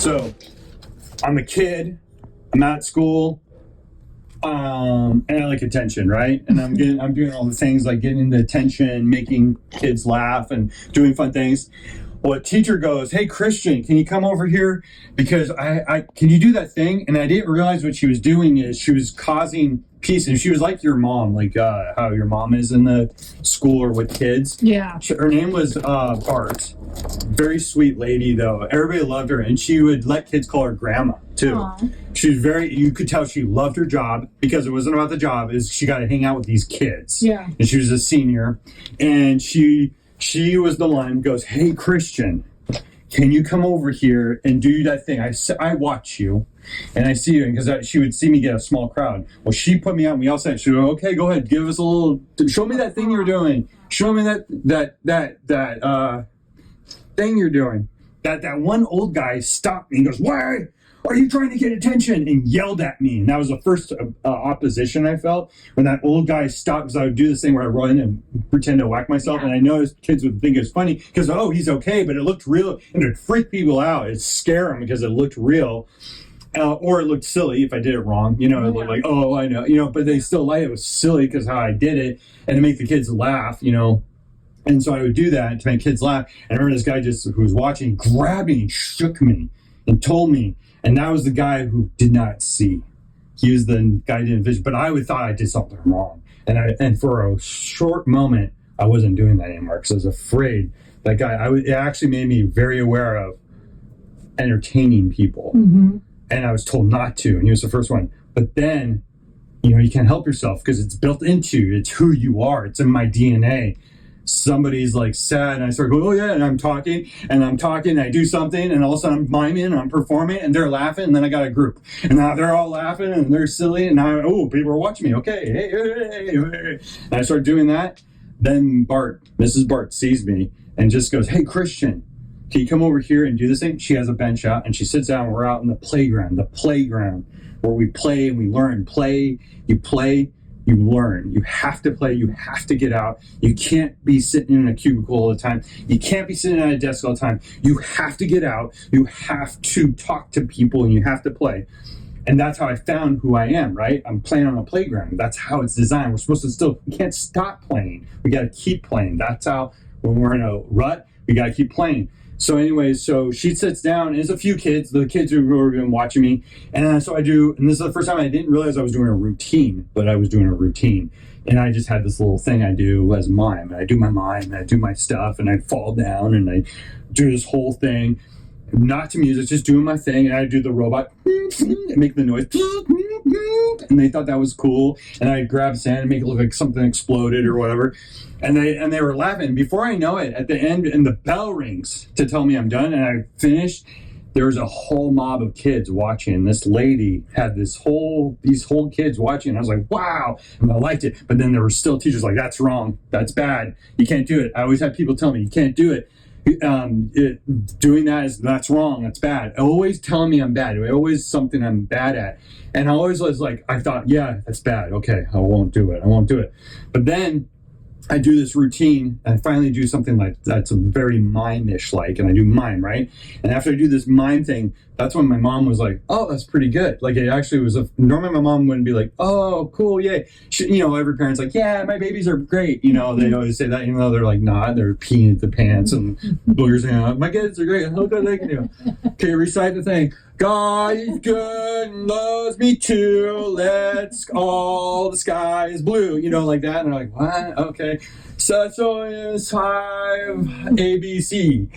So I'm a kid, I'm at school, and I like attention, right? And I'm doing all the things like getting the attention, making kids laugh, and doing fun things. Well, a teacher goes, "Hey, Christian, can you come over here? Because I can you do that thing?" And I didn't realize what she was doing is she was causing peace. And she was like your mom, like how your mom is in the school or with kids. Yeah. Her name was Bart. Very sweet lady, though. Everybody loved her. And she would let kids call her grandma, too. Aww. She was you could tell she loved her job because it wasn't about the job. Is she got to hang out with these kids. Yeah. And she was a senior. And she was the one who goes, "Hey, Christian, can you come over here and do that thing? I watch you, and I see you," because she would see me get a small crowd. Well, she put me out, and we all said, "She goes, okay, go ahead, give us a little. Show me that thing you're doing. Show me that thing you're doing." That one old guy stopped me and goes, "Why are you trying to get attention?" and yelled at me. And that was the first opposition I felt when that old guy stopped, because I would do this thing where I run and pretend to whack myself. Yeah. And I noticed kids would think it was funny because, oh, he's okay, but it looked real, and it'd freak people out. It'd scare them because it looked real. Or it looked silly if I did it wrong. It looked like, oh, I know. But they still like it was silly because how I did it and to make the kids laugh, And so I would do that to make kids laugh. And I remember this guy who was watching grabbed me and shook me and told me. And that was the guy who did not see. He was the guy who didn't vision. But I thought I did something wrong. And for a short moment, I wasn't doing that anymore because I was afraid. That guy, it actually made me very aware of entertaining people. Mm-hmm. And I was told not to. And he was the first one. But then, you can't help yourself because it's built into you. It's who you are. It's in my DNA. Somebody's like sad and I start going, "Oh yeah," and I'm talking and I do something and all of a sudden I'm miming and I'm performing and they're laughing, and then I got a group and now they're all laughing and they're silly and now people are watching me. Okay, hey. And I start doing that. Then Mrs. Bart sees me and just goes, "Hey, Christian, can you come over here and do this thing?" She has a bench out and she sits down. We're out in the playground where we play and we learn. You play, you learn. You have to play. You have to get out. You can't be sitting in a cubicle all the time. You can't be sitting at a desk all the time. You have to get out. You have to talk to people and you have to play. And that's how I found who I am, right? I'm playing on a playground. That's how it's designed. We're supposed to we can't stop playing. We got to keep playing. That's how, when we're in a rut, we got to keep playing. So anyways, so she sits down, and there's a few kids, the kids who have been watching me. And so I do, and this is the first time I didn't realize I was doing a routine, but I was doing a routine. And I just had this little thing I do as mime. And I do my mime, and I do my stuff, and I fall down, and I do this whole thing. Not to music, just doing my thing. And I do the robot, and make the noise. And they thought that was cool. And I'd grab sand and make it look like something exploded or whatever. And they were laughing. Before I know it, at the end, and the bell rings to tell me I'm done, and I finished, there was a whole mob of kids watching. This lady had these whole kids watching. And I was like, wow. And I liked it. But then there were still teachers like, "That's wrong. That's bad. You can't do it." I always had people tell me, "You can't do it. Doing that's wrong. That's bad." Always telling me I'm bad. Always something I'm bad at. And I always was like, I thought, yeah, that's bad. Okay, I won't do it. But then I do this routine, and I finally do something like that's a very mime-ish like, and I do mime, right? And after I do this mime thing, that's when my mom was like, "Oh, that's pretty good." Like, it actually was normally my mom wouldn't be like, "Oh, cool, yay." Every parent's like, "Yeah, my babies are great." They always say that, even though they're like not, they're peeing the pants and boogers, "My kids are great. Look what they can do." Okay, recite the thing. "God is good and loves me too. Let's all the sky is blue." Like that. And they're like, "What? Okay. Such is 5 ABC."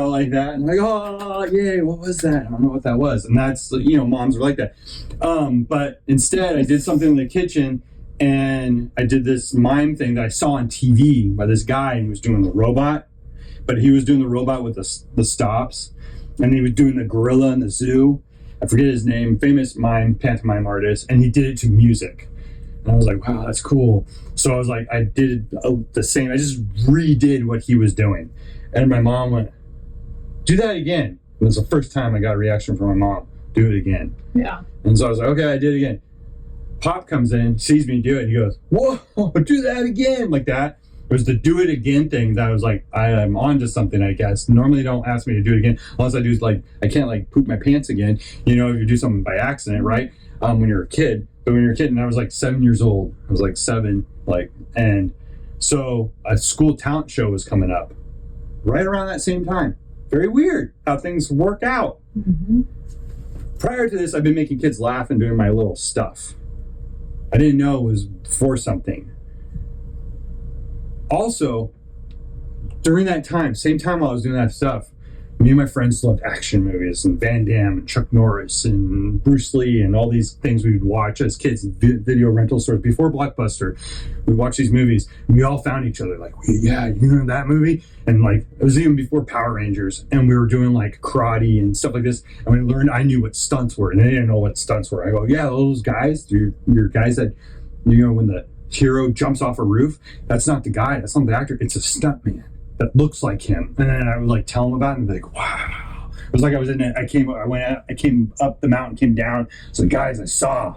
Like that. And like, "Oh, yay, what was that?" I don't know what that was. And that's, moms are like that. But instead, I did something in the kitchen, and I did this mime thing that I saw on TV by this guy, and he was doing the robot. But he was doing the robot with the stops. And he was doing the gorilla in the zoo. I forget his name, famous pantomime artist, and he did it to music. And I was like, wow, that's cool. So I was like, I did the same. I just redid what he was doing. And my mom went, "Do that again." It was the first time I got a reaction from my mom. "Do it again." Yeah. And so I was like, okay, I did it again. Pop comes in, sees me do it, and he goes, "Whoa, do that again," like that. It was the do it again thing that I was like, I'm onto something, I guess. Normally don't ask me to do it again unless I do like, I can't like poop my pants again, you know, if you do something by accident, right? When you're a kid. But when you're a kid, and I was like 7 years old, I was like 7, like, and so a school talent show was coming up right around that same time. Very weird how things work out. Mm-hmm. Prior to this, I've been making kids laugh and doing my little stuff. I didn't know it was for something. Also, during that time, same time while I was doing that stuff, me and my friends loved action movies and Van Damme and Chuck Norris and Bruce Lee and all these things we would watch as kids in video rental stores before Blockbuster. We'd watch these movies and we all found each other like, yeah, you know that movie? And like, it was even before Power Rangers, and we were doing like karate and stuff like this. And we learned, I knew what stunts were, and they didn't know what stunts were. I go, yeah, those guys, you're guys that, you know, when the hero jumps off a roof, that's not the guy, that's not the actor, it's a stunt man that looks like him. And then I would like tell them about it and be like, wow. It was like I was in it. I came up the mountain, came down. So guys, I saw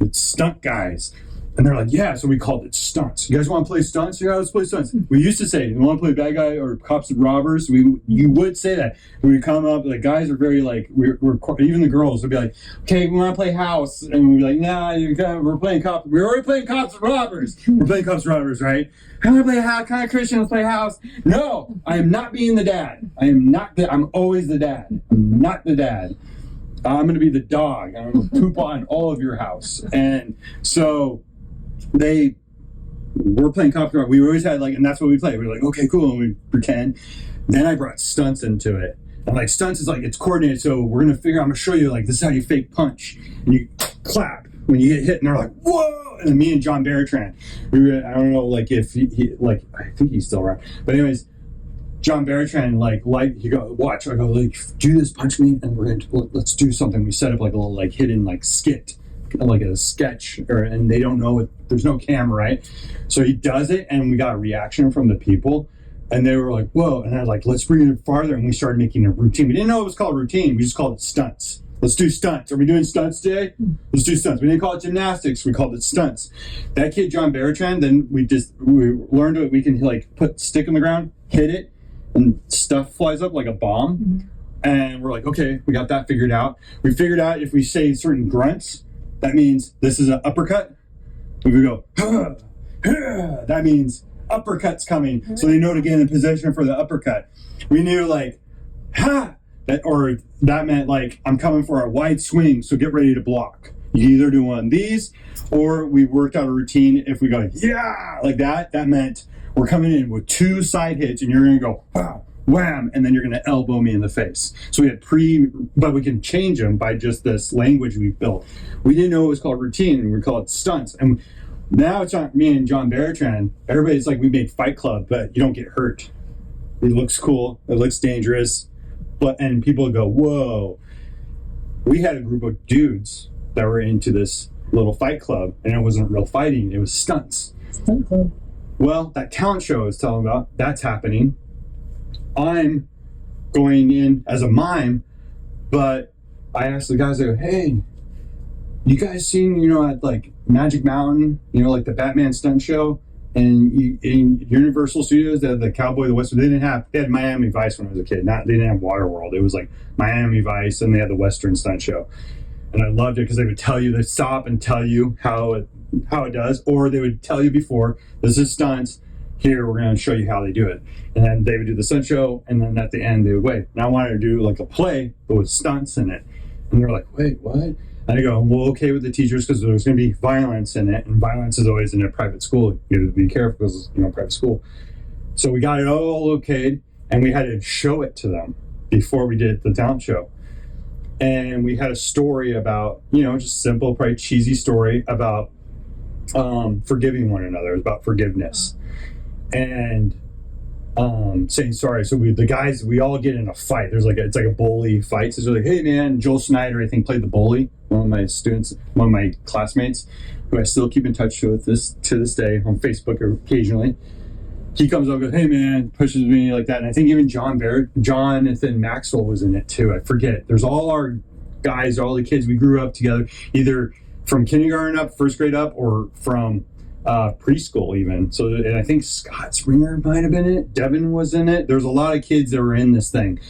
it's stunt guys. And they're like, yeah, so we called it stunts. You guys want to play stunts? Yeah, let's play stunts. We used to say, you want to play bad guy or cops and robbers? You would say that. We would come up, the guys are very like, we're even the girls would be like, okay, we want to play house. And we'd be like, nah, we're playing cops. We're already playing cops and robbers. We're playing cops and robbers, right? How do I play house? Kind of Christian, let's play house. No, I am not being the dad. I'm always the dad. I'm not the dad. I'm going to be the dog. I'm going to poop on all of your house. And so they were playing cops. We always had like, and that's what we played. We were like, okay, cool, and we pretend. Then I brought stunts into it. And like stunts is like, it's coordinated. So we're going to figure, I'm going to show you like, this is how you fake punch. And you clap when you get hit, and they're like, whoa. And then me and John Bertrand, I don't know, like if he like, I think he's still around. But anyways, John Bertrand, like, you go, watch. I go, like, do this, punch me, and let's do something. We set up like a little like hidden like skit, like a sketch, and they don't know it. There's no camera, right? So he does it, and we got a reaction from the people, and they were like, whoa. And I was like, let's bring it farther, and we started making a routine. We didn't know it was called routine. We just called it stunts. Let's do stunts. Are we doing stunts today? Let's do stunts. We didn't call it gymnastics. We called it stunts. That kid, John Bertrand, then we learned that we can like put stick in the ground, hit it, and stuff flies up like a bomb. Mm-hmm. And we're like, okay, we got that figured out. We figured out if we say certain grunts, that means this is an uppercut. If we go, that means uppercut's coming. Mm-hmm. So they know to get in position for the uppercut. We knew like, ha! That meant like, I'm coming for a wide swing, so get ready to block. You can either do one of these, or we worked out a routine. If we go, yeah, like that meant we're coming in with 2 side hits, and you're going to go, wow, wham, and then you're going to elbow me in the face. So we had but we can change them by just this language we built. We didn't know it was called routine, and we call it stunts. And now it's not me and John Bertrand. Everybody's like, we made Fight Club, but you don't get hurt. It looks cool. It looks dangerous. And people go, whoa. We had a group of dudes that were into this little fight club, and it wasn't real fighting. It was stunts. Stunt club. Well, that talent show I was telling about, that's happening. I'm going in as a mime, but I asked the guys, I go, hey, you guys seen, at like Magic Mountain, like the Batman stunt show? And in Universal Studios, they had the Cowboy, the Western. They had Miami Vice when I was a kid. They didn't have Waterworld. It was like Miami Vice, and they had the Western stunt show. And I loved it because they would tell you, they'd stop and tell you how it does, or they would tell you before, this is stunts. Here, we're going to show you how they do it. And then they would do the stunt show, and then at the end, they would wait. And I wanted to do like a play, but with stunts in it. And they're like, wait, what? And I go, well, okay with the teachers because there's going to be violence in it, and violence is always in a private school. You have to be careful because private school. So we got it all okayed, and we had to show it to them before we did the talent show. And we had a story about, just simple, probably cheesy story about forgiving one another. It was about forgiveness and saying sorry. So the guys, we all get in a fight. There's it's like a bully fight. So they're like, hey man, Joel Snyder, I think, played the bully. One of my classmates, who I still keep in touch with to this day on Facebook occasionally. He comes up and goes, hey man, pushes me like that. And I think even Jonathan Maxwell was in it too. I forget. There's all our guys, all the kids we grew up together, either from kindergarten up, first grade up, or from preschool even. So, and I think Scott Springer might have been in it. Devin was in it. There's a lot of kids that were in this thing.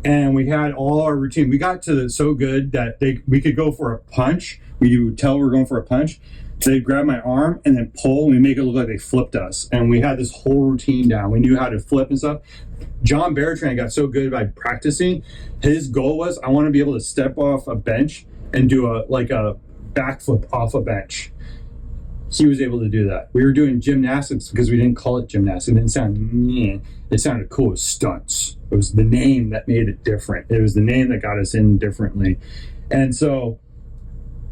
And we had all our routine. We got to so good that we could go for a punch. We would tell we were going for a punch. They'd grab my arm and then pull, and we make it look like they flipped us. And we had this whole routine down. We knew how to flip and stuff. John Bertrand got so good by practicing. His goal was, I want to be able to step off a bench and do a backflip off a bench. He was able to do that. We were doing gymnastics because we didn't call it gymnastics. It didn't sound, it sounded cool as stunts. It was the name that made it different. It was the name that got us in differently. And so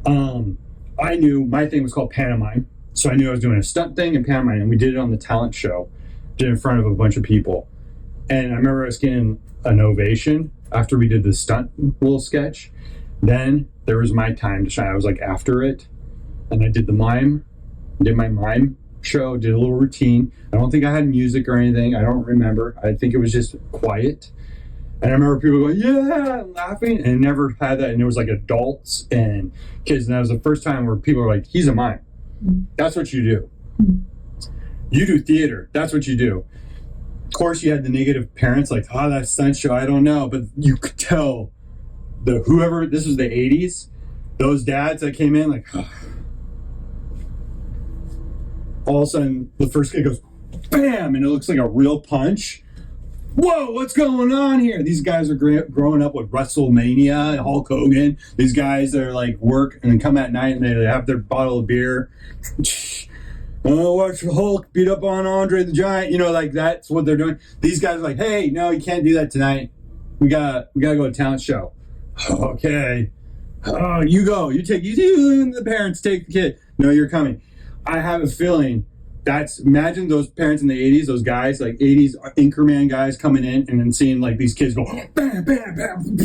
I knew my thing was called pantomime. So I knew I was doing a stunt thing and pantomime, and we did it on the talent show, did it in front of a bunch of people. And I remember us getting an ovation after we did the stunt little sketch. Then there was my time to shine. I was like after it, and I did the mime. Did my mime show, did a little routine. I don't think I had music or anything. I don't remember. I think it was just quiet. And I remember people going, yeah, laughing, and never had that. And there was like adults and kids. And that was the first time where people were like, he's a mime. That's what you do. You do theater. That's what you do. Of course, you had the negative parents like, oh, that stunt show, I don't know. But you could tell whoever, this was the 80s, those dads that came in like, oh. All of a sudden, the first kid goes, bam, and it looks like a real punch. Whoa, what's going on here? These guys are growing up with WrestleMania and Hulk Hogan. These guys are like work and then come at night and they have their bottle of beer. Oh, watch Hulk beat up on Andre the Giant. You know, like that's what they're doing. These guys are like, hey, no, you can't do that tonight. We gotta go to a talent show. Okay. Oh, you go. You and the parents take the kid. No, you're coming. I have a feeling imagine those parents in the 80s, those guys, like 80s Ackerman guys coming in and then seeing like these kids go, bam, bam, bam.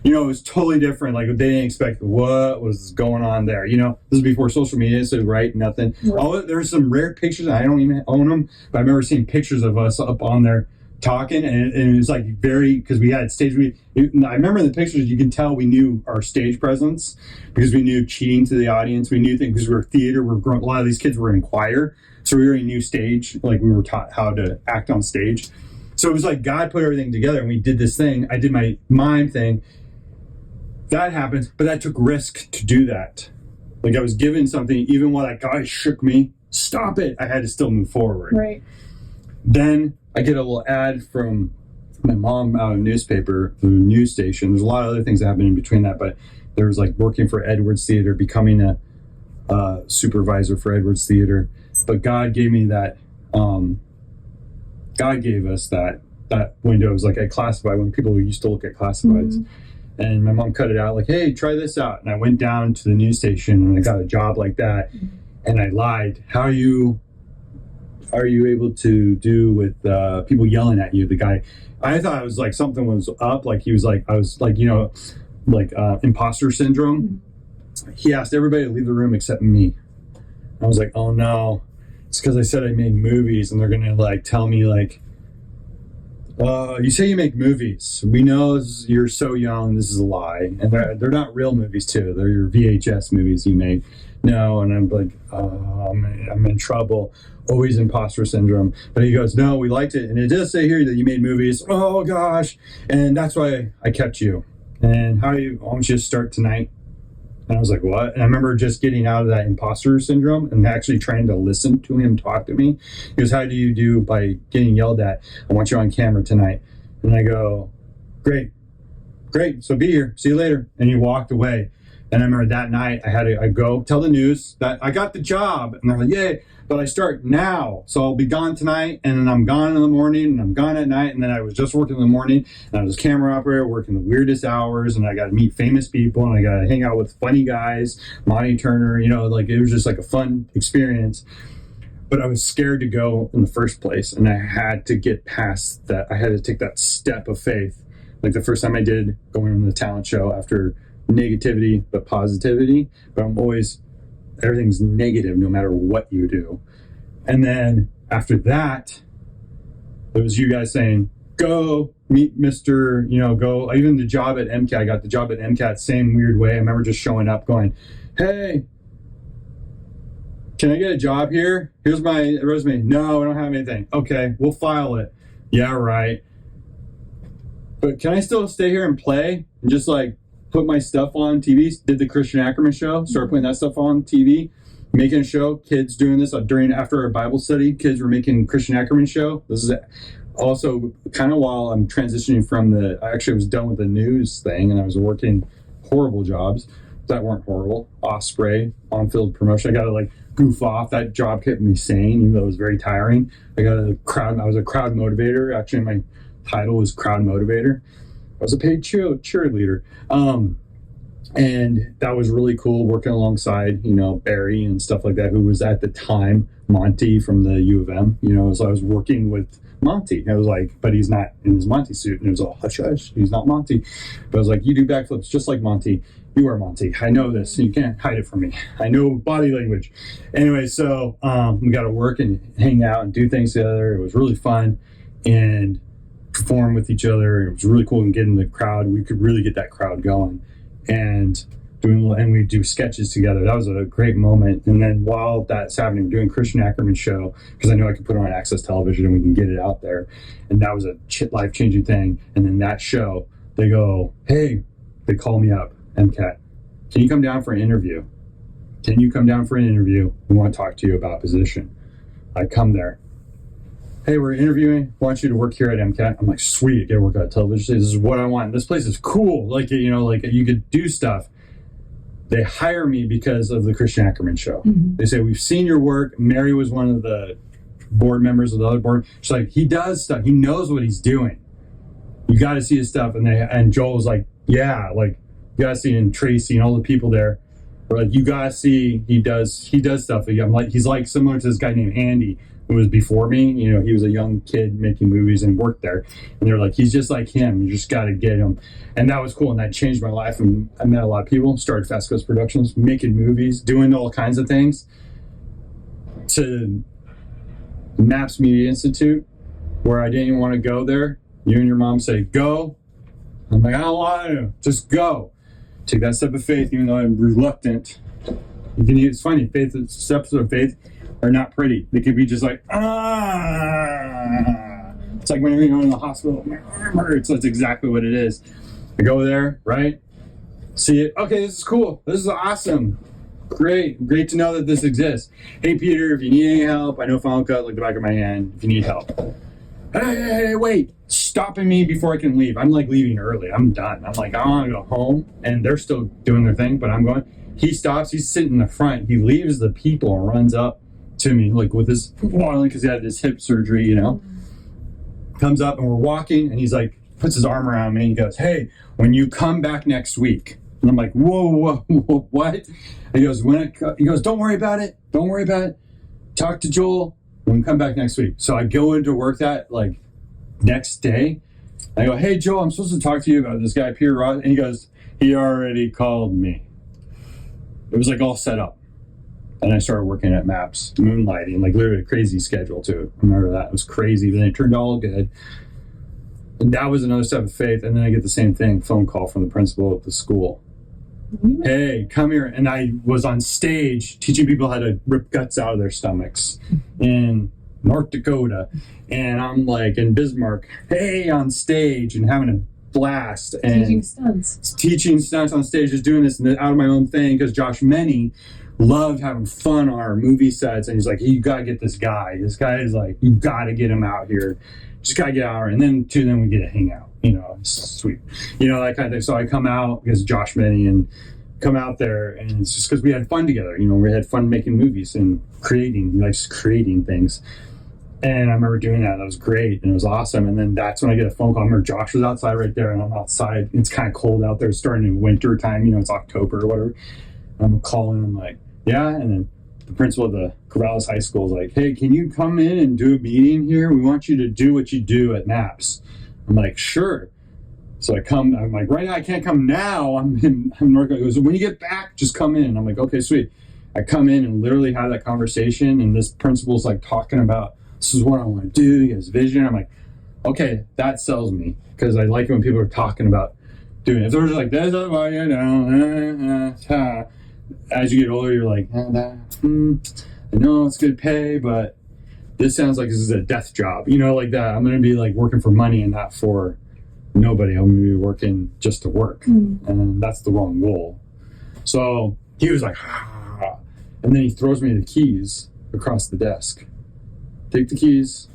You know, it was totally different. Like they didn't expect what was going on there. You know, this is before social media, so right, nothing. There's some rare pictures. I don't even own them, but I remember seeing pictures of us up on there talking, and it was like very, because we had stage. I remember in the pictures, you can tell we knew our stage presence because we knew cheating to the audience. We knew things because we were theater. A lot of these kids were in choir, so we already knew stage. Like we were taught how to act on stage. So it was like God put everything together, and we did this thing. I did my mime thing. That happened, but that took risk to do that. Like I was given something, even while that guy shook me. Stop it! I had to still move forward. Right. Then I get a little ad from my mom out of a newspaper, the news station. There's a lot of other things that happened in between that, but there was like working for Edwards Theater, becoming a supervisor for Edwards Theater. But God gave me that. God gave us that window. It was like a classified when people used to look at classifieds. Mm-hmm. And my mom cut it out like, hey, try this out. And I went down to the news station and I got a job like that. Mm-hmm. And I lied. How are you able to do with people yelling at you? The guy, I thought it was like something was up. Like he was like, I was like, you know, like imposter syndrome. He asked everybody to leave the room except me. I was like, oh no, it's because I said I made movies and they're going to like tell me like, you say you make movies. We know you're so young. This is a lie. And they're not real movies too. They're your VHS movies you make. No. And I'm like, I'm in trouble. Always imposter syndrome. But he goes, no, we liked it. And it does say here that you made movies. Oh gosh. And that's why I kept you. And why don't you just start tonight? And I was like, what? And I remember just getting out of that imposter syndrome and actually trying to listen to him talk to me. He goes, how do you do by getting yelled at? I want you on camera tonight. And I go, great. So be here. See you later. And he walked away. And I remember that night I go tell the news that I got the job. And they're like, yay. But I start now. So I'll be gone tonight. And then I'm gone in the morning. And I'm gone at night. And then I was just working in the morning. And I was a camera operator working the weirdest hours. And I got to meet famous people. And I got to hang out with funny guys. Monty Turner. You know, like it was just like a fun experience. But I was scared to go in the first place. And I had to get past that. I had to take that step of faith. Like the first time I did going on the talent show after negativity but positivity, but everything's negative no matter what you do. And then after that, it was you guys saying, go meet Mr. Go. Even the job at MCAT, I got the job at MCAT same weird way. I remember just showing up going, hey, can I get a job here? Here's my resume. No, I don't have anything. Okay, we'll file it. Yeah, right. But can I still stay here and play and just like put my stuff on TV? Did the Christian Ackerman show, started putting that stuff on TV, making a show, kids doing this after a Bible study, kids were making Christian Ackerman show. This is also kind of while I'm transitioning from I actually was done with the news thing and I was working horrible jobs that weren't horrible. Osprey, on-field promotion. I got to like goof off. That job kept me sane, even though it was very tiring. I was a crowd motivator. Actually, my title was crowd motivator. I was a paid cheerleader. And that was really cool working alongside, Barry and stuff like that, who was at the time Monty from the U of M, so I was working with Monty. I was like, but he's not in his Monty suit. And it was all hush hush. He's not Monty. But I was like, you do backflips just like Monty. You are Monty. I know this. You can't hide it from me. I know body language. Anyway, so we got to work and hang out and do things together. It was really fun and perform with each other. It was really cool and getting the crowd. We could really get that crowd going and we do sketches together. That was a great moment. And then while that's happening, doing Christian Ackerman show, because I know I could put it on Access Television and we can get it out there. And that was a life-changing thing. And then that show, they go, hey, they call me up, MCAT, can you come down for an interview? Can you come down for an interview? We want to talk to you about position. I come there. Hey, we're interviewing. Want you to work here at MCAT. I'm like, sweet, I get to work on television. This is what I want. This place is cool. Like, like you could do stuff. They hire me because of the Christian Ackerman show. Mm-hmm. They say, we've seen your work. Mary was one of the board members of the other board. She's like, he does stuff. He knows what he's doing. You got to see his stuff. And Joel was like, yeah, like you got to see, and Tracy and all the people there were like, you got to see, he does stuff. He's like similar to this guy named Andy, who was before me. He was a young kid making movies and worked there. And they're like, he's just like him. You just got to get him. And that was cool. And that changed my life. And I met a lot of people, started Fast Coast Productions, making movies, doing all kinds of things. To MAPS Media Institute, where I didn't even want to go there. You and your mom say, go. I'm like, I don't want to. Just go. Take that step of faith, even though I'm reluctant. It's funny, steps of faith are not pretty. They could be just like, It's like when you're in the hospital, that's exactly what it is. I go there, right? See it. Okay, this is cool. This is awesome. Great to know that this exists. Hey, Peter, if you need any help, I know Final Cut like the back of my hand. If you need help. Hey, wait. Stopping me before I can leave. I'm like leaving early. I'm done. I'm like, I want to go home. And they're still doing their thing, but I'm going. He stops. He's sitting in the front. He leaves the people and runs up to me, like with his wallet, because he had his hip surgery, Comes up and we're walking, and he's like, puts his arm around me and he goes, hey, when you come back next week. And I'm like, whoa, what? And he goes, don't worry about it. Don't worry about it. Talk to Joel. When we come back next week. So I go into work that like next day. I go, hey, Joel, I'm supposed to talk to you about this guy, Peter Ross. And he goes, he already called me. It was like all set up. And I started working at MAPS, moonlighting, like literally a crazy schedule too. I remember that. It was crazy, but then it turned all good. And that was another step of faith. And then I get the same thing, phone call from the principal at the school. Hey, come here. And I was on stage teaching people how to rip guts out of their stomachs in North Dakota. And I'm like in Bismarck, hey, on stage and having a blast. And teaching stunts on stage, just doing this out of my own thing, because Josh Menny loved having fun on our movie sets. And he's like, hey, you got to get this guy. This guy is like, you got to get him out here. Just got to get out here. And then we get to hang out. It's sweet. That kind of thing. So I come out because Josh Menny and come out there, and it's just because we had fun together. We had fun making movies and creating things. And I remember doing that. That was great. And it was awesome. And then that's when I get a phone call. I remember Josh was outside right there, and I'm outside. It's kind of cold out there. It's starting in winter time. It's October or whatever. And I'm calling. I'm like, yeah. And then the principal of the Corvallis High School is like, hey, can you come in and do a meeting here? We want you to do what you do at MAPS. I'm like, sure. So I'm like, right now I can't come now. I'm in North Dakota. He goes, when you get back, just come in. I'm like, okay, sweet. I come in and literally have that conversation, and this principal's like talking about, this is what I want to do. He has vision. I'm like, okay, that sells me, because I like it when people are talking about doing it. If they're just like, this is what you know, as you get older, you're like, I know it's good pay, but this sounds like this is a death job, like that. I'm going to be like working for money and not for nobody. I'm going to be working just to work. And that's the wrong goal. So he was like, and then he throws me the keys across the desk. Take the keys,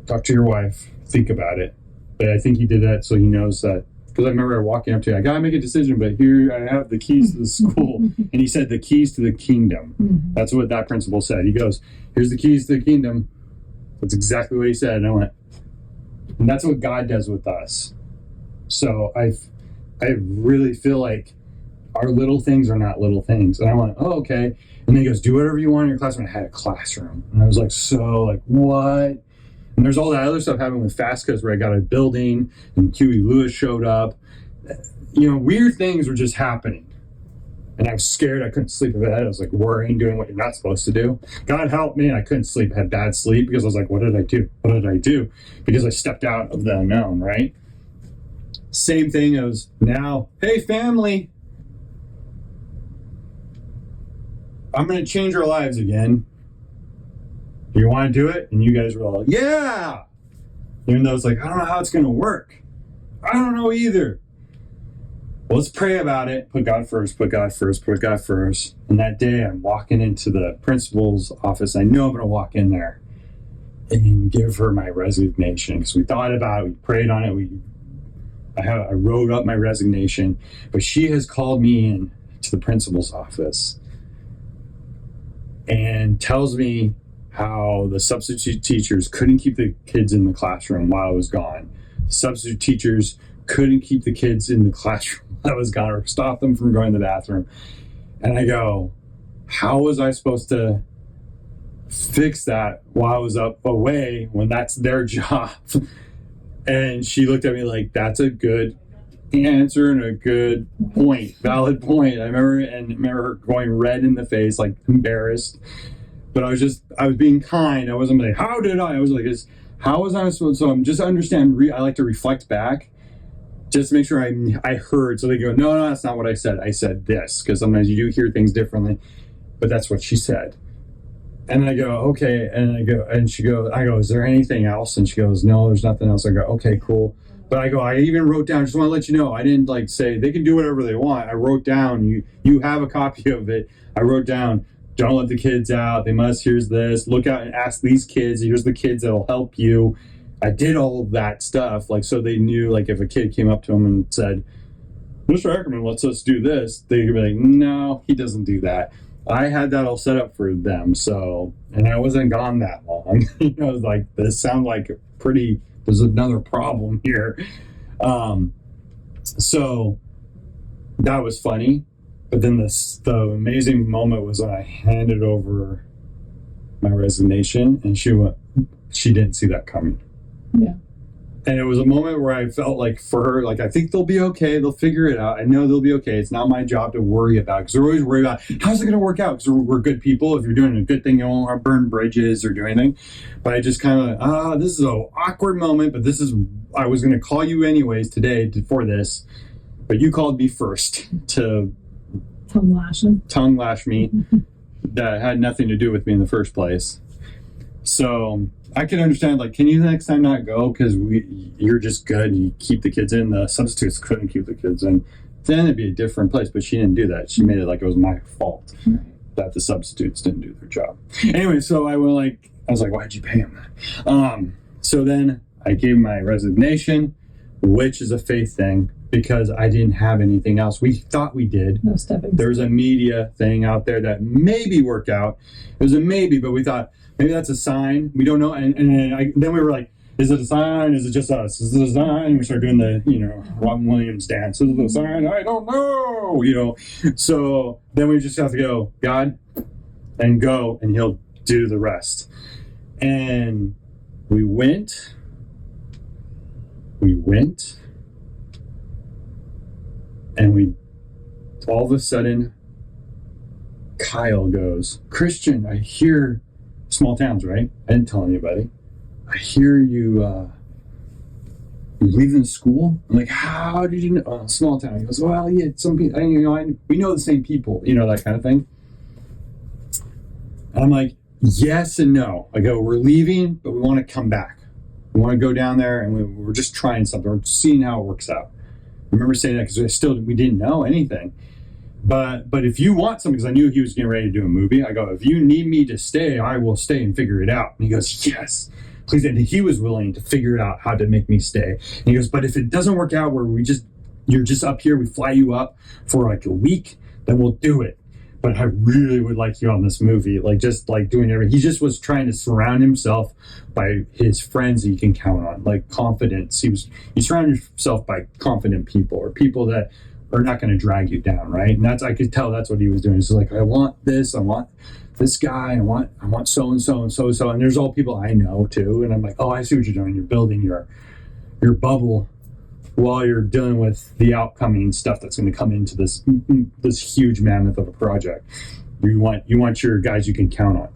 talk to your wife, think about it. But I think he did that so he knows that, because I remember walking up to him, I gotta make a decision, but here I have the keys to the school. And he said the keys to the kingdom. That's what that principal said. He goes, here's the keys to the kingdom. That's exactly what he said. And I went, and that's what God does with us. So I really feel like our little things are not little things. And I went, oh, okay. And then he goes, do whatever you want in your classroom. And I had a classroom. And I was like, so like, what? And there's all that other stuff happening with FAFSAs where I got a building and Huey Lewis showed up. Weird things were just happening. And I was scared. I couldn't sleep in bed. I was like worrying, doing what you're not supposed to do. God help me. I couldn't sleep. I had bad sleep because I was like, what did I do? What did I do? Because I stepped out of the unknown, right? Same thing as now, hey, family. I'm going to change our lives again. Do you want to do it? And you guys were all like, yeah. Even though it's like, I don't know how it's going to work. I don't know either. Well, let's pray about it. Put God first, put God first, put God first. And that day I'm walking into the principal's office. I know I'm going to walk in there and give her my resignation. Because we thought about it, we prayed on it. I wrote up my resignation. But she has called me in to the principal's office and tells me how the substitute teachers couldn't keep the kids in the classroom while I was gone. Substitute teachers couldn't keep the kids in the classroom while I was gone or stop them from going to the bathroom. And I go, how was I supposed to fix that while I was up away when that's their job? And she looked at me like, that's a good answer and a good point, valid point. I remember her going red in the face, like embarrassed. But I was being kind. I wasn't like, how did I? I was like, how was I supposed to? So I'm just understand. I like to reflect back, just to make sure I heard. So they go, no, that's not what I said. I said this, because sometimes you do hear things differently. But that's what she said. And I go, okay. And I go, is there anything else? And she goes, no, there's nothing else. I go, okay, cool. But I even wrote down, just want to let you know, I didn't like say they can do whatever they want. I wrote down, you have a copy of it. I wrote down, don't let the kids out. They must, here's this. Look out and ask these kids. Here's the kids that'll help you. I did all of that stuff, like, so they knew, like, if a kid came up to them and said, Mr. Ackerman lets us do this, they could be like, no, he doesn't do that. I had that all set up for them, so, and I wasn't gone that long. Like, this sounds like there's another problem here. So that was funny. But then the amazing moment was when I handed over my resignation, and she didn't see that coming. Yeah. And it was a moment where I felt like for her, like, I think they'll be okay. They'll figure it out. I know they'll be okay. It's not my job to worry about, because we're always worried about how's it going to work out, because we're good people. If you're doing a good thing, you won't burn bridges or do anything. But I just kind of, this is an awkward moment, but I was going to call you anyways today for this, but you called me first to tongue lash me that had nothing to do with me in the first place. So I can understand, like, can you next time not go because you're just good and you keep the kids in. The substitutes couldn't keep the kids in. Then it'd be a different place, but she didn't do that. She made it like it was my fault that the substitutes didn't do their job. Anyway, so I was like, why'd you pay him that? So then I gave my resignation, which is a faith thing, because I didn't have anything else. We thought we did. No stepping. There's a media thing out there that maybe worked out. It was a maybe, but we thought maybe that's a sign. We don't know. And then we were like, is it a sign? Is it just us? Is it a sign? And we started doing the, Robin Williams dance. Is it a sign? I don't know. So then we just have to go, God, and go, and he'll do the rest. And we went. And all of a sudden, Kyle goes, Christian, I hear, small towns, right? I didn't tell anybody. I hear you're leaving school. I'm like, how did you know? Small town. He goes, well, yeah, some people, we know the same people, that kind of thing. And I'm like, yes and no. I go, we're leaving, but we want to come back. We want to go down there, and we're just trying something. We're seeing how it works out. I remember saying that because we didn't know anything. But if you want something, because I knew he was getting ready to do a movie, I go, if you need me to stay, I will stay and figure it out. And he goes, yes, please. And he was willing to figure out how to make me stay. And he goes, but if it doesn't work out where you're just up here, we fly you up for like a week, then we'll do it. But I really would like you on this movie, like just like doing everything. He just was trying to surround himself by his friends he can count on, like confidence. He surrounded himself by confident people, or people that are not going to drag you down, right? And I could tell that's what he was doing. He's like, I want this guy, I want so and so and so and so, and there's all people I know too. And I'm like, oh, I see what you're doing. You're building your bubble while you're dealing with the outcoming stuff that's going to come into this huge mammoth of a project. You want your guys you can count on.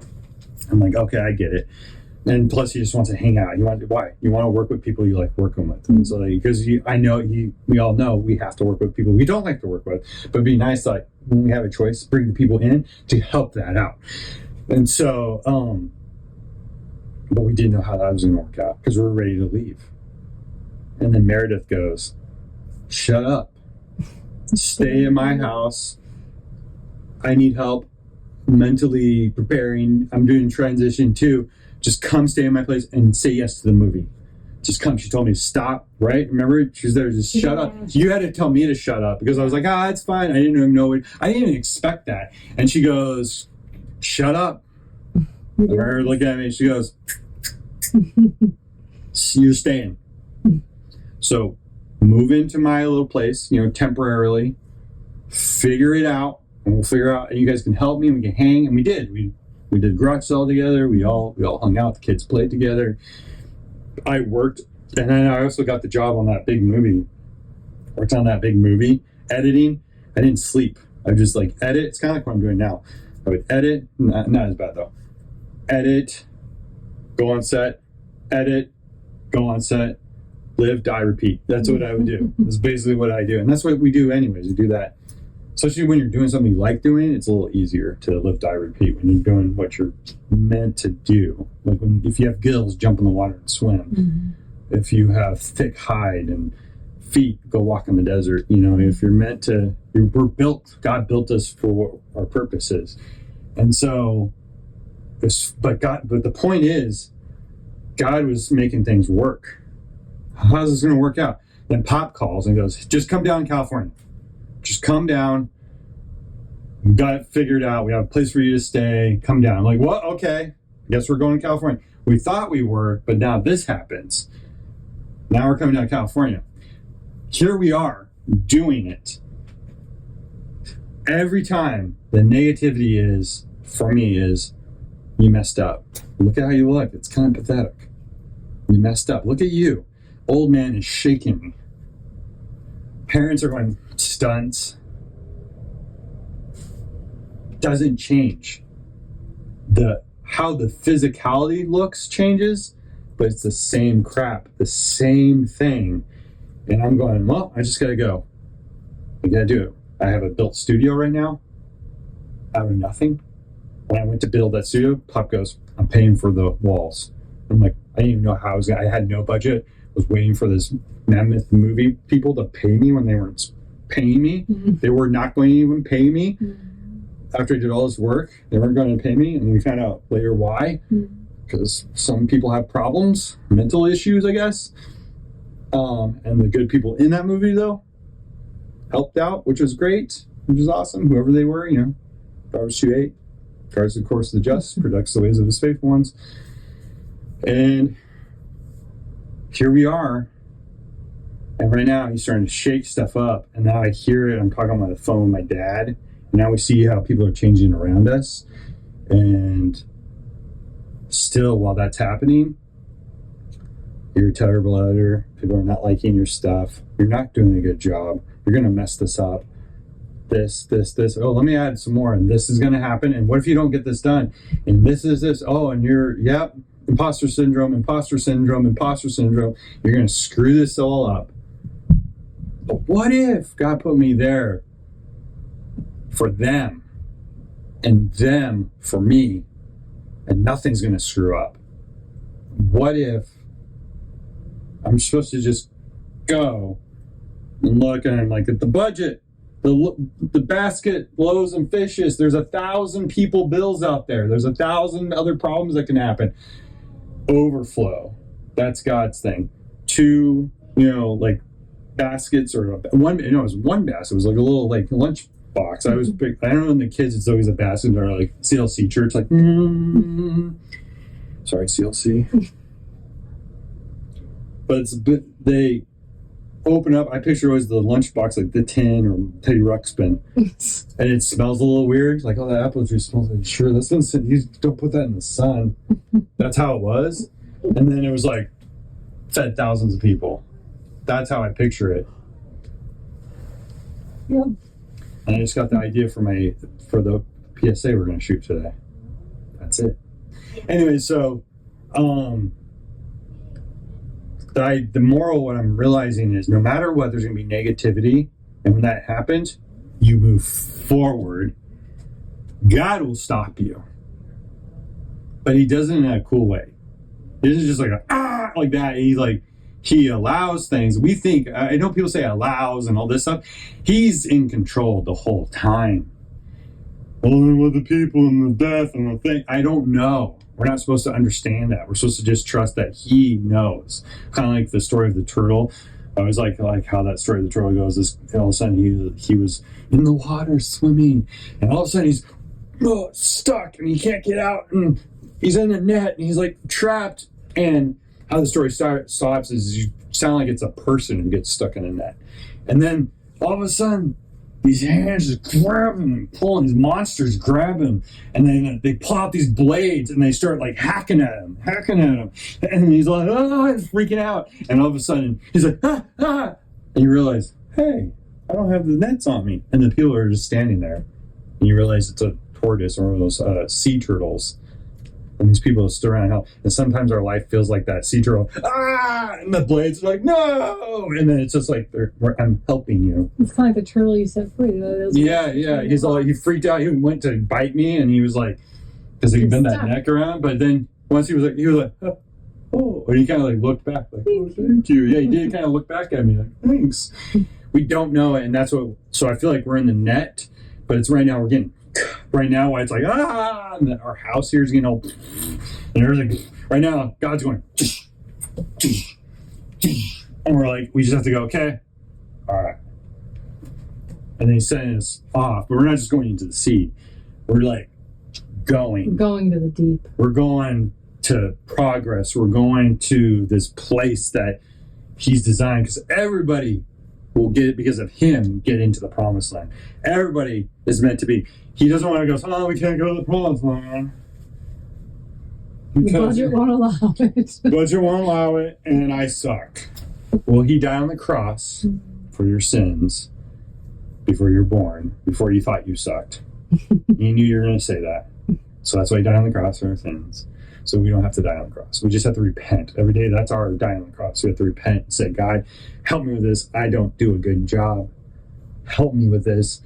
I'm like, okay, I get it. And plus, he just wants to hang out. Why? You want to work with people you like working with. And so, because we all know we have to work with people we don't like to work with. But it'd be nice, like, when we have a choice, bring the people in to help that out. And so, but we didn't know how that was going to work out because we were ready to leave. And then Meredith goes, shut up. Stay in my house. I need help mentally preparing. I'm doing transition too. Just come stay in my place and say yes to the movie. Just come. She told me to stop, right? Remember? She was there, just shut up. You had to tell me to shut up because I was like, it's fine. I didn't even know it. I didn't even expect that. And she goes, shut up. I her look at me. She goes, you're staying. So move into my little place, temporarily, figure it out, and we'll figure out, and you guys can help me, and we can hang, and we did. We did garage sale together. We all hung out. The kids played together. I worked, and then I also got the job on that big movie. Worked on that big movie, editing. I didn't sleep. I would just edit. It's kind of like what I'm doing now. I would edit, not as bad though. Edit, go on set, edit, go on set, live, die, repeat. That's what I would do. That's basically what I do. And that's what we do anyways. We do that. Especially when you're doing something you like doing, it's a little easier to live, die, repeat when you're doing what you're meant to do. Like if you have gills, jump in the water and swim. Mm-hmm. If you have thick hide and feet, go walk in the desert. If you're meant to, we're built, God built us for what our purpose is. And so, but the point is, God was making things work. How's this going to work out? Then Pop calls and goes, just come down to California. Just come down. We got it figured out. We have a place for you to stay. Come down. I'm like, what? Okay. I guess we're going to California. We thought we were, but now this happens. Now we're coming down to California. Here we are doing it. Every time the negativity is, for me, is you messed up. Look at how you look. It's kind of pathetic. You messed up. Look at you. Old man is shaking me. Parents are going, stunts. Doesn't change. How the physicality looks changes, but it's the same crap, the same thing. And I'm going, well, I just gotta go. I gotta do it. I have a built studio right now out of nothing. When I went to build that studio, Pop goes, I'm paying for the walls. I'm like, I didn't even know how I had no budget. Was waiting for this mammoth movie people to pay me when they weren't paying me. Mm-hmm. They were not going to even pay me. Mm-hmm. After I did all this work, they weren't going to pay me, and we found out later why. Because some people have problems, mental issues, I guess. And the good people in that movie, though, helped out, which was great, which was awesome. Whoever they were, Proverbs 2:8, guards the course of the just, protects the ways of his faithful ones. And here we are, and right now he's starting to shake stuff up, and now I hear it. I'm talking on the phone with my dad, and now we see how people are changing around us. And still, while that's happening, you're a terrible editor. People are not liking your stuff. You're not doing a good job. You're going to mess this up. This. Oh, let me add some more, and this is going to happen. And what if you don't get this done? And this is this. Oh, and yep. Imposter syndrome. You're going to screw this all up. But what if God put me there for them and them for me? and nothing's going to screw up. What if I'm supposed to just go and look and I'm like, at the budget, the basket, loaves and fishes, there's 1,000 people bills out there. There's 1,000 other problems that can happen. Overflow. That's God's thing. 2, like baskets or one, it was one basket. It was like a little like lunch box. I don't know, in the kids, it's always a basket or like CLC church, like, sorry, CLC. But they open up, I picture always the lunchbox, like the tin or Teddy Ruxpin, and it smells a little weird. Like, oh, that apple juice smells like, sure, this one's, you don't put that in the sun. That's how it was. And then it was like, fed thousands of people. That's how I picture it. Yeah. And I just got the idea for the PSA we're going to shoot today. That's it. Anyway, so the moral, what I'm realizing is, no matter what, there's going to be negativity, and when that happens, you move forward. God will stop you, but He does it in a cool way. This is just like like that. He allows things. We think, I know people say allows and all this stuff. He's in control the whole time. Only with the people and the death and the thing. I don't know. We're not supposed to understand that. We're supposed to just trust that He knows. Kind of like the story of the turtle. I always like how that story of the turtle goes. All of a sudden he was in the water swimming, and all of a sudden he's stuck and he can't get out, and he's in a net and he's like trapped. And how the story stops is you sound like it's a person who gets stuck in a net, and then all of a sudden these hands just grab him and pull him. These monsters grab him, and then they pull out these blades and they start like hacking at him. And he's like, oh, he's freaking out. And all of a sudden he's like, and you realize, hey, I don't have the nets on me. And the people are just standing there. And you realize it's a tortoise or one of those sea turtles. And these people stood around help. And sometimes our life feels like that sea turtle. And the blades are like, no! And then it's just like, I'm helping you. It's kind of like the turtle you set free. Yeah. He freaked out. He went to bite me, and he was like, because he bent that neck around. But then once he was like, oh. And he kind of like looked back, like, oh, thank you. Yeah, he did kind of look back at me, like, thanks. We don't know it. And that's what, so I feel like we're in the net, but it's right now why it's like, and then our house here is getting all, and there's like, right now, God's going, and we're like, we just have to go, okay, all right. And then He's sending us off, but we're not just going into the sea. We're like going to the deep. We're going to progress. We're going to this place that He's designed, because everybody will get, because of Him, get into the promised land. Everybody is meant to be. He doesn't want to go, we can't go to the promised land. The budget won't allow it. Budget won't allow it, and I suck. Well, He died on the cross for your sins before you're born, before you thought you sucked. You knew you were going to say that. So that's why He died on the cross for our sins. So we don't have to die on the cross. We just have to repent. Every day, that's our dying on the cross. We have to repent and say, God, help me with this. I don't do a good job. Help me with this.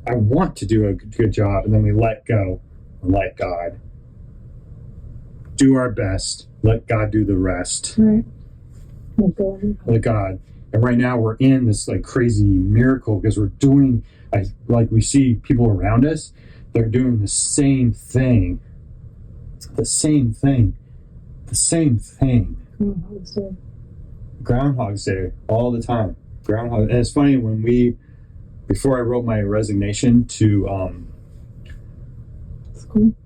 I want to do a good job. And then we let go and let God do our best. Let God do the rest. Right. Let God. And right now we're in this like crazy miracle, because we're doing, like we see people around us, they're doing the same thing. Groundhog's Day all the time. And it's funny, before I wrote my resignation to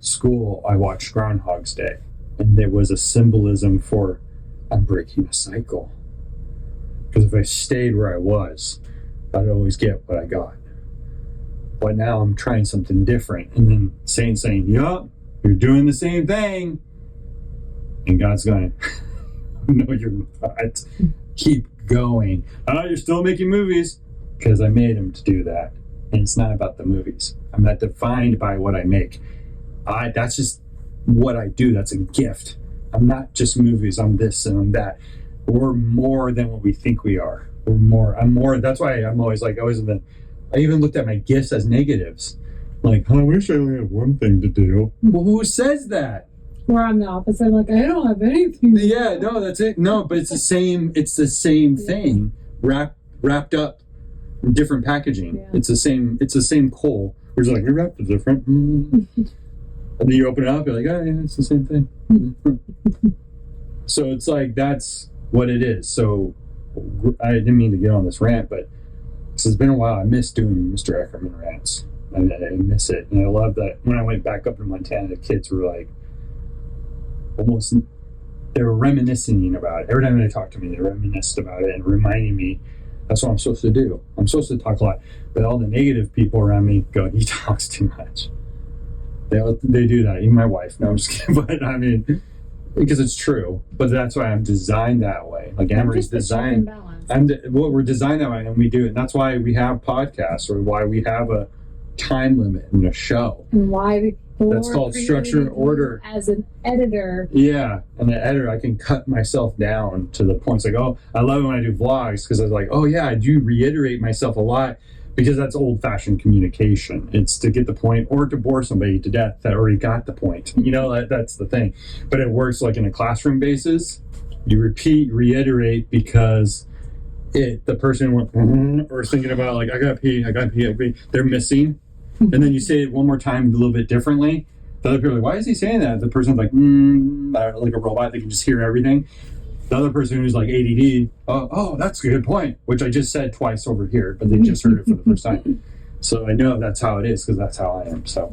school, I watched Groundhog's Day, and there was a symbolism for, I'm breaking a cycle. Because if I stayed where I was, I'd always get what I got. But now I'm trying something different, and then Satan's saying, yup, you're doing the same thing. And God's going, no, you're not. Keep going. Oh, you're still making movies. Because I made him to do that. And it's not about the movies. I'm not defined by what I make. That's just what I do. That's a gift. I'm not just movies. I'm this and I'm that. We're more than what we think we are. I'm more. That's why I'm always like, I even looked at my gifts as negatives. Like, I wish I only had one thing to do. Well, who says that? Where I'm the opposite. I'm like, I don't have anything. Yeah, no, that's it. No, but it's the same. It's the same thing wrapped up in different packaging. Yeah. It's the same. It's the same coal. We're just like, we wrapped it different. And then you open it up, you're like, oh yeah, it's the same thing. So it's like, that's what it is. So I didn't mean to get on this rant, but it's been a while. I miss doing Mr. Ackerman rants. I miss it. And I love that when I went back up to Montana, the kids were like, almost, they were reminiscing about it. Every time they talked to me, they reminisced about it and reminding me that's what I'm supposed to do. I'm supposed to talk a lot. But all the negative people around me go, he talks too much. They do that. Even my wife. No, I'm just kidding. But I mean, because it's true. But that's why I'm designed that way. Like Amory's designed. We're designed that way, and we do it. And that's why we have podcasts, or why we have a time limit in a show. And why that's called structure and order. As an editor. Yeah, and the editor, I can cut myself down to the points like, oh, I love it when I do vlogs, because I was like, oh yeah, I do reiterate myself a lot, because that's old-fashioned communication. It's to get the point, or to bore somebody to death that already got the point. You know, that's the thing. But it works like in a classroom basis. You reiterate, because the person went, or thinking about like, I gotta pee, they're missing. And then you say it one more time a little bit differently. The other people are like, why is he saying that? The person's like, like a robot, they can just hear everything. The other person who's like ADD, oh, that's a good point, which I just said twice over here, but they just heard it for the first time. So I know that's how it is, because that's how I am. So,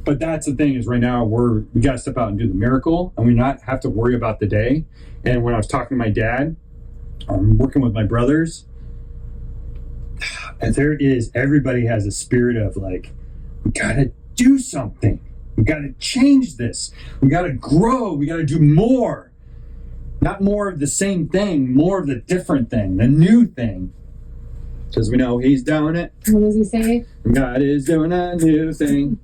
but that's the thing, is right now we got to step out and do the miracle, and we not have to worry about the day. And when I was talking to my dad, I'm working with my brothers, and everybody has a spirit of like, we got to do something. We got to change this. We got to grow. We got to do more. Not more of the same thing, more of the different thing, the new thing. Because we know he's doing it. What does he say? God is doing a new thing.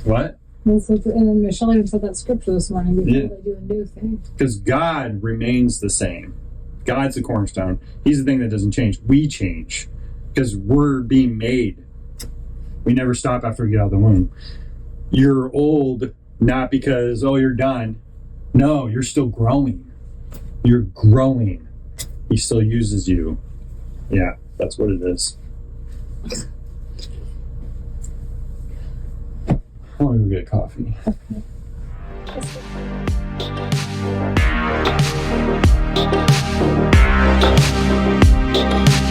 What? And then Michelle even said that scripture this morning. They do a new thing. Because God remains the same. God's the cornerstone. He's the thing that doesn't change. We change. Because we're being made. We never stop after we get out of the womb. You're old, not because, you're done. No, you're still growing. You're growing. He still uses you. Yeah, that's what it is. I want to go get coffee. Okay.